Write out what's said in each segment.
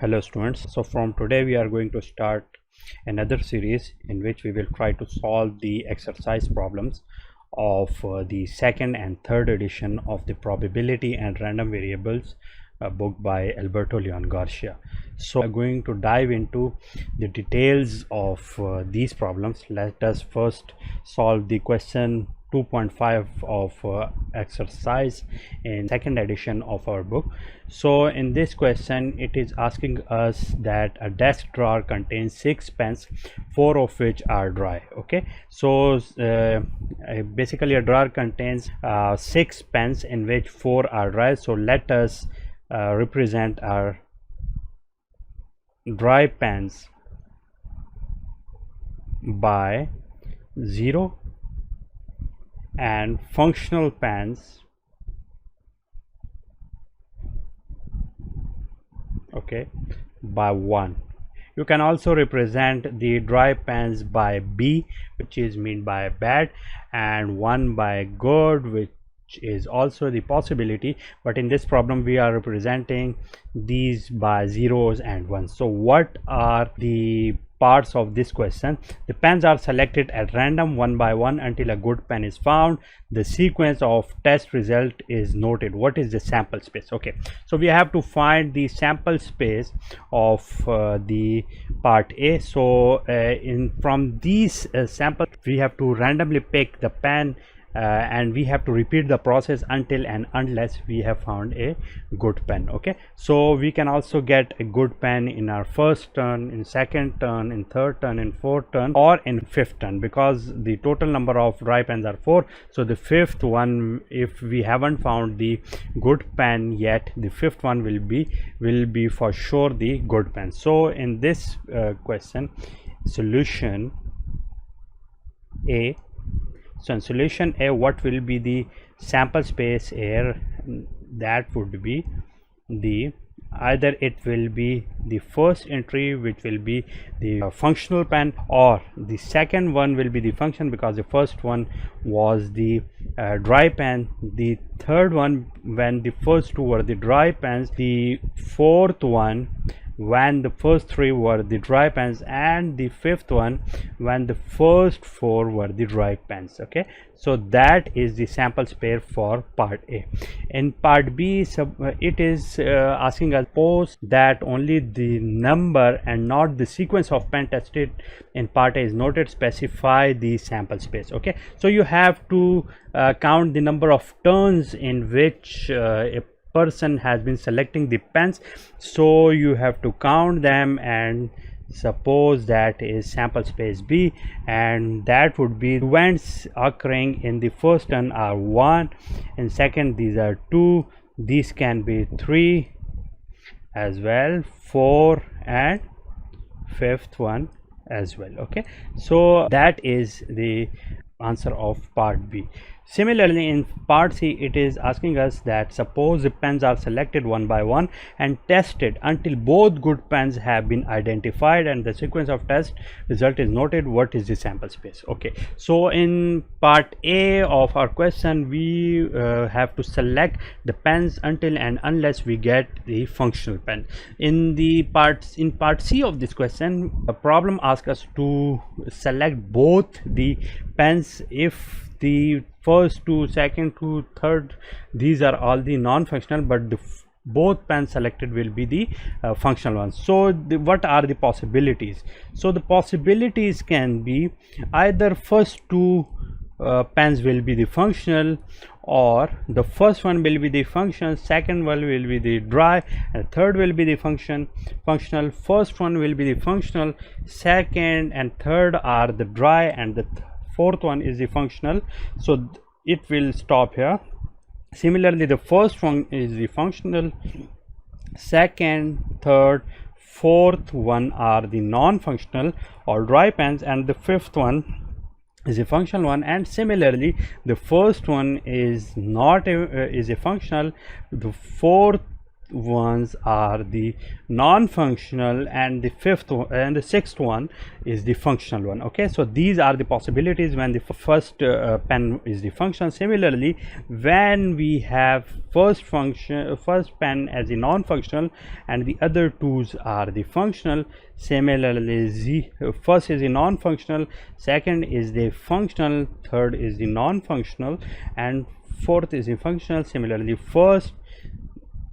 Hello students, so from today we are going to start another series in which we will try to solve the exercise problems of the second and third edition of the probability and random variables book by Alberto Leon Garcia. So we are going to dive into the details of these problems. Let us first solve the question 2.5 of exercise in second edition of our book. So in this question it is asking us that a desk drawer contains 6 pens, 4 of which are dry. Okay, so basically a drawer contains 6 pens in which 4 are dry. So let us represent our dry pens by 0 and functional pens, okay, by 1. You can also represent the dry pens by B, which is mean by bad, and 1 by good, which is also the possibility, but in this problem we are representing these by zeros and ones. So what are the parts of this question? The pens are selected at random one by one until a good pen is found. The sequence of test result is noted. What is the sample space? Okay, so we have to find the sample space of the part A. So from these samples we have to randomly pick the pen and we have to repeat the process until and unless we have found a good pen. Okay, so we can also get a good pen in our first turn, in second turn, in third turn, in fourth turn, or in fifth turn, because the total number of dry pens are 4. So the fifth one, if we haven't found the good pen yet, the fifth one will be for sure the good pen. So in this question, solution A. So in solution A, what will be the sample space here? That would be the, either it will be the first entry, which will be the functional pen, or the second one will be the function, because the first one was the dry pen. The third one, when the first 2 were the dry pens, the fourth one when the first 3 were the dry pens, and the fifth one when the first 4 were the dry pens. Okay, so that is the sample space for part A. In part B, it is asking us, suppose that only the number and not the sequence of pen tested in part A is noted, specify the sample space. Okay, so you have to count the number of turns in which a person has been selecting the pens. So you have to count them, and suppose that is sample space B, and that would be events occurring in the first turn are 1, in second these are 2, these can be 3 as well, 4, and fifth one as well. Okay, so that is the answer of part B. Similarly, in part C, it is asking us that suppose the pens are selected one by one and tested until both good pens have been identified and the sequence of test result is noted. What is the sample space? Okay, so in part A of our question, we have to select the pens until and unless we get the functional pen. In part C of this question, the problem asks us to select both the pens if the first 2, second 2, third, these are all the non-functional, but the both pens selected will be the functional ones. So what are the possibilities? So the possibilities can be either first 2 pens will be the functional, or the first one will be the function, second one will be the dry, and third will be the functional. First one will be the functional, second and third are the dry, and the fourth one is the functional. So it will stop here. Similarly, the first one is the functional, second, third, fourth one are the non-functional or dry pens, and the fifth one is a functional one. And similarly, the first one is not is a functional, the fourth ones are the non-functional, and the fifth one and the sixth one is the functional one. Okay, so these are the possibilities when the first pen is the functional. Similarly, when we have first pen as a non-functional and the other twos are the functional, similarly first is the non-functional, second is the functional, third is the non-functional, and fourth is the functional. Similarly, first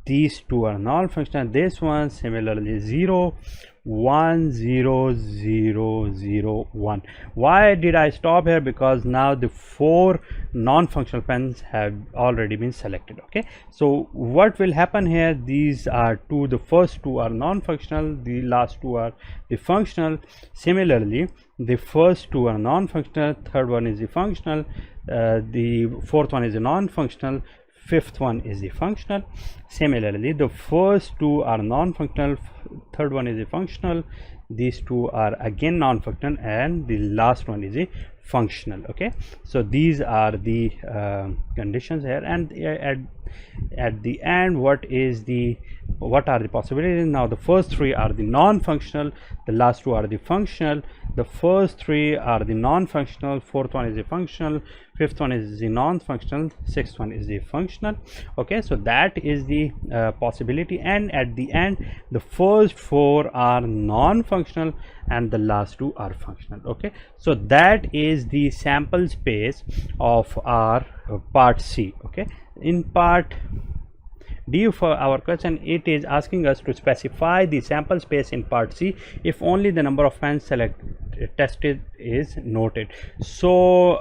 these two are non-functional, this one similarly 0 1 0 0 0 1. Why did I stop here? Because now the four non-functional pens have already been selected. Okay, so what will happen here, these are two, the first two are non-functional, the last two are the functional. Similarly, the first two are non-functional, third one is the functional, the fourth one is a non-functional, fifth one is the functional. Similarly, the first two are non-functional, third one is a functional, these two are again non-functional, and the last one is a functional. Okay, so these are the conditions here, and at the end, what are the possibilities? Now the first three are the non-functional, the last two are the functional, the first three are the non-functional, fourth one is the functional, fifth one is the non-functional, sixth one is the functional. Okay, so that is the possibility, and at the end the first four are non-functional and the last two are functional. Okay, so that is the sample space of our part C. Okay, in part D for our question, it is asking us to specify the sample space in part C if only the number of pens tested is noted. So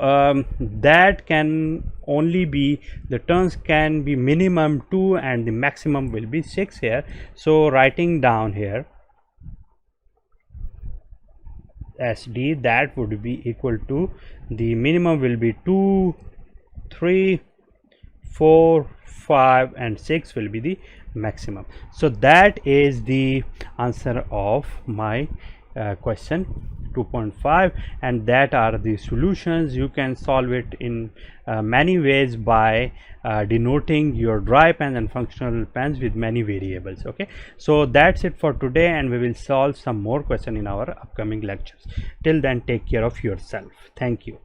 that can only be, the turns can be minimum 2 and the maximum will be 6 here. So writing down here SD, that would be equal to, the minimum will be 2, 3, 4, 5 and 6 will be the maximum. So that is the answer of my question 2.5, and that are the solutions. You can solve it in many ways by denoting your dry pens and functional pens with many variables. Okay, so that's it for today, and we will solve some more questions in our upcoming lectures. Till then, take care of yourself. Thank you.